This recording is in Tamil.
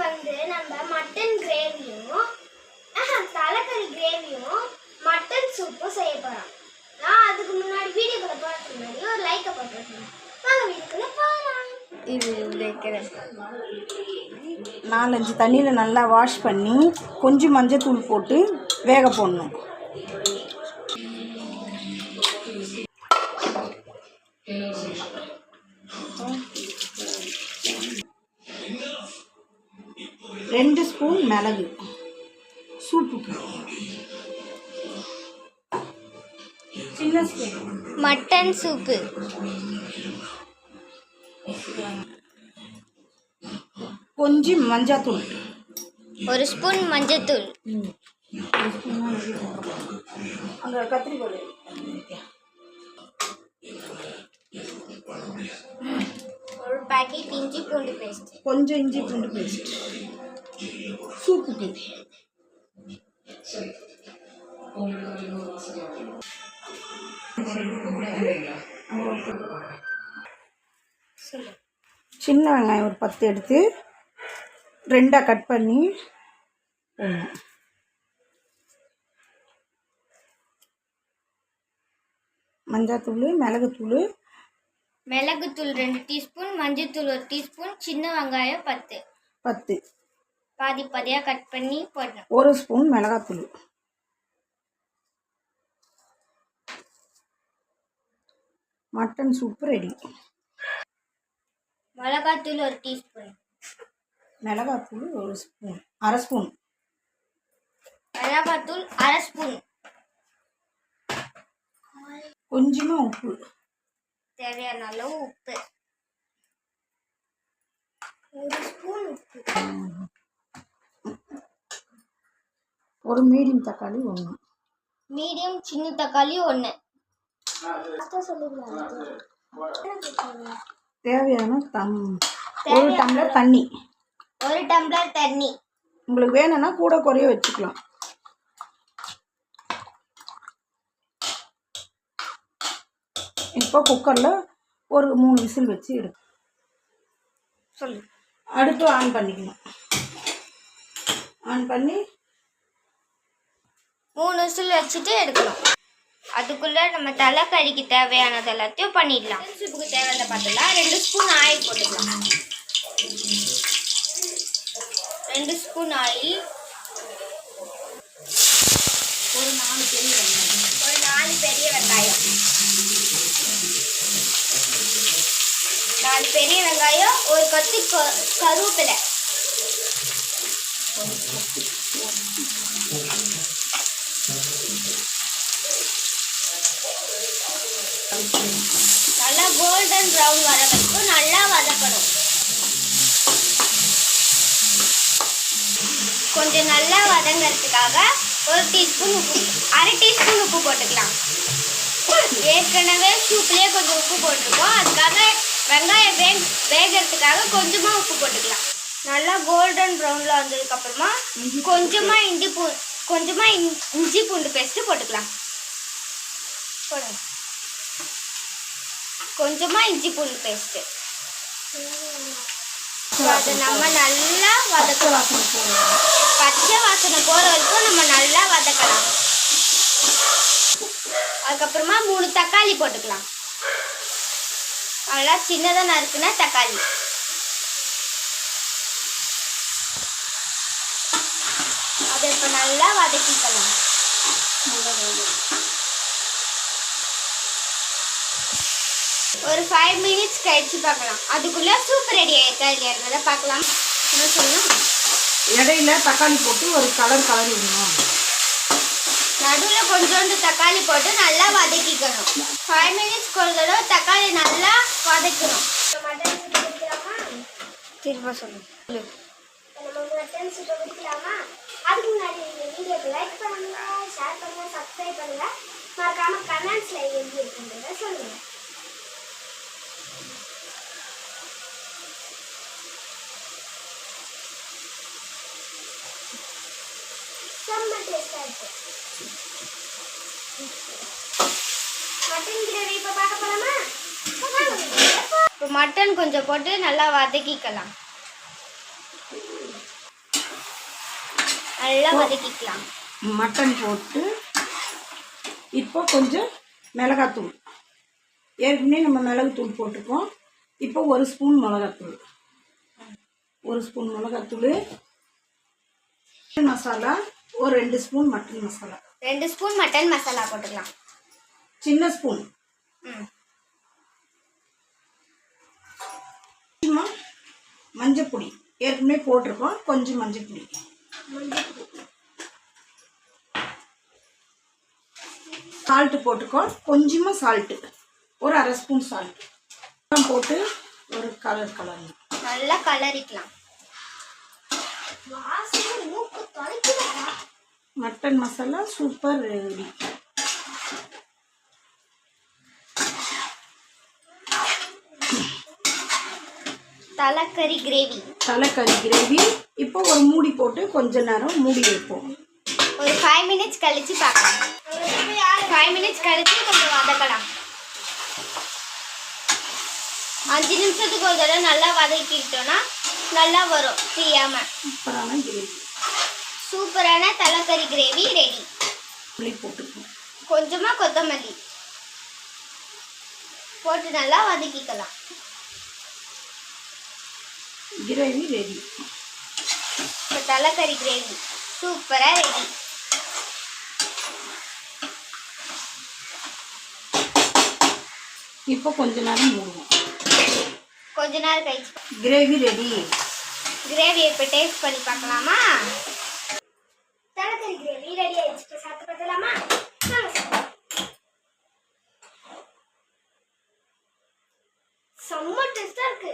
வந்து நம்ம மட்டன் கிரேவியும் தலைக்கறி கிரேவியும் மட்டன் சூப்பும் செய்ய போறோம். நான் அதுக்கு முன்னாடி வீடியோக்குள்ள போறதுக்கு முன்னாடி ஒரு லைக்கை போட்டுருக்கேன். வாங்க வீடியோக்குள்ள போகலாம். இது வைக்கிறேன். 4-5 தண்ணியில் நல்லா வாஷ் பண்ணி கொஞ்சம் மஞ்சத்தூள் போட்டு வேக போடணும். ரெண்டு ஸ்பூன் மிளகு சூப்புக்கு, சின்ன ஸ்பூன் மட்டன் சூப்பு, கொஞ்சம் மஞ்சத்தூள், 1 ஸ்பூன் மஞ்சத்தூள், அங்கே கத்திரிக்கோள், ஒரு பாக்கெட் இஞ்சி பூண்டு பேஸ்ட், கொஞ்சம் இஞ்சி பூண்டு பேஸ்ட் சூப்புக்கு. சின்ன வெங்காயம் ஒரு 10 எடுத்து 2ஆக கட் பண்ணி போடணும். மஞ்சத்தூள், மிளகுத்தூள் 2 டீஸ்பூன், மஞ்சத்தூள் 1 டீஸ்பூன், சின்ன வெங்காயம் 10 பாதி பாதியாக கட் பண்ணி போடணும். 1 ஸ்பூன் மிளகாத்தூள், மட்டன் சூப்பு ரெடி. மிளகாத்தூள் 1 டீஸ்பூன், மிளகாத்தூள் 1 ஸ்பூன், அரை ஸ்பூன், மிளகாத்தூள் அரை ஸ்பூன், கொஞ்சமாக உப்பு, தேவையான அளவு உப்பு, 1 ஸ்பூன் உப்பு, ஒரு மீடியம் தக்காளி 1, மீடியம் சின்ன தக்காளி 1, தேவையான 1 டம்ளர் தண்ணி. 1 டம்ளர் தண்ணி. உங்களுக்கு வேணும்னா கூட குறைய வச்சுக்கலாம். இப்போ குக்கரில் ஒரு 3 விசில் வச்சு எடுக்கும். சொல்லு. அடுப்பு ஆன் பண்ணிக்கணும். ஆன் பண்ணி 3 விசில் வச்சுட்டு எடுக்கணும். அதுக்குள்ளே நம்ம தலைக்கறிக்கு தேவையானது எல்லாத்தையும் பண்ணிடலாம். சூப்புக்கு தேவையான பார்த்தலாம் 2 ஸ்பூன் ஆயில் போட்டுக்கலாம். 2 ஸ்பூன் ஆயில், ஒரு 4 பெரிய வெங்காயம், 4 பெரிய வெங்காயம், ஒரு கொத்து கருவேப்பிலை, நல்லா கோல்டன் ப்ரௌன் வர வரைக்கும் நல்லா வதக்கணும். கொஞ்சம் நல்லா வதங்கிறதுக்காக 1 டீஸ்பூன் உப்பு, அரை டீஸ்பூன் உப்பு போட்டுக்கலாம். ஏற்கனவே சூப்லேயே கொஞ்சம் உப்பு போட்டிருக்கோம், அதுக்காக வெங்காயம் வேகிறதுக்காக கொஞ்சமாக உப்பு போட்டுக்கலாம். நல்லா கோல்டன் ப்ரௌனில் வந்ததுக்கப்புறமா கொஞ்சமாக இஞ்சி பூண்டு பேஸ்ட்டு போட்டுக்கலாம். போடுங்க. கொஞ்சமாக இஞ்சி பூண்டு பேஸ்ட்டு. அதை நம்ம நல்லா வதக்கலாம். பச்சை வாசனை போகிற வரைக்கும் நம்ம நல்லா வதக்கலாம். அதுக்கப்புறமா 3 தக்காளி போட்டுக்கலாம். நல்லா சின்னதாக நறுக்குனா தக்காளி. அதை இப்போ நல்லா வதக்கிக்கலாம். ஒரு 5 மினிட்ஸ் கழிச்சு பார்க்கலாம். அதுக்குள்ளே சூப் ரெடி ஆகிருக்கா இல்லையான்றதை பார்க்கலாம். என்ன சொல்லணும், இடையில தக்காளி போட்டு ஒரு கலரி விடணும். நடுவில் கொஞ்சோண்டு தக்காளி போட்டு நல்லா வதக்கிக்கணும். 5 மினிட்ஸ் ஒரு தடவை தக்காளி நல்லா வதக்கணும். மட்டன் சூப்பு வைக்கலாமா? திரும்ப சொல்லு. நம்ம மட்டன் சூப்பு வைக்கலாமா? அதுக்கு முன்னாடி இந்த வீடியோக்கு லைக் பண்ணுங்க, ஷேர் பண்ணுங்க, சப்ஸ்கிரைப் பண்ணுங்க, மறக்காம கமெண்ட்ஸ்ல எழுதி இருக்குன்றத சொல்லுங்க. செம்ம டேஸ்டா இருக்கு. மட்டன் கிரேவி இப்போ பார்க்க போலாமா? இப்போ மட்டன் கொஞ்சம் போட்டு நல்லா வதக்கிக்கலாம். நல்லா வதக்கிக்கலாம். மட்டன் போட்டு இப்போ கொஞ்சம் மிளகாத்தூள், ஏற்கனவே நம்ம மிளகுத்தூள் போட்டுக்கோம். இப்போ 1 ஸ்பூன் மிளகாத்தூள், 1 ஸ்பூன் மிளகாத்தூள், மசாலா ஒரு 2 spoon mutton masala, 2 spoon mutton masala போட்டுக்கலாம். சின்ன ஸ்பூன். மஞ்சப்பொடி ஏற்கனவே போட்டிருக்கோம், கொஞ்சம் மஞ்சப்பொடி, சால்ட்டு போட்டுக்கோ, கொஞ்சமாக சால்ட்டு, ஒரு 1/2 ஸ்பூன் சால்ட்டு போட்டு ஒரு கலர் நல்லா கலரிக்கலாம். Mutton masala super ready. தலைக்கறி கிரேவி இப்போ ஒரு மூடி போட்டு கொஞ்ச நேரம் மூடி வைப்போம். ஒரு 5 மினிட்ஸ் கழிச்சு பார்க்கலாம். 5 மினிட்ஸ் கழிச்சு கொஞ்சம் வதக்கலாம். 5 நிமிஷத்துக்கு ஒரு தடவை நல்லா வதக்கிட்டோம்னா நல்லா வரும் தீயாம. சூப்பரான தலைக்கறி கிரேவி ரெடி. போட்டுக்கணும், கொஞ்சமா கொத்தமல்லி போட்டு நல்லா வதக்கிக்கலாம். Gravy ready. இப்போ தலைக்கறி கிரேவி சூப்பராக ரெடி. இப்போ கொஞ்ச நேரம் மூடுவோம். கொஞ்ச நேரம் கழிச்சு கிரேவி ரெடி. கிரேவி இப்போ டேஸ்ட் பண்ணி பார்க்கலாமா? தலைக்கறி கிரேவி ரெடி ஆயிடுச்சு. சாப்பிட்டு பார்க்கலாமா? செம்ம டேஸ்டா இருக்கு.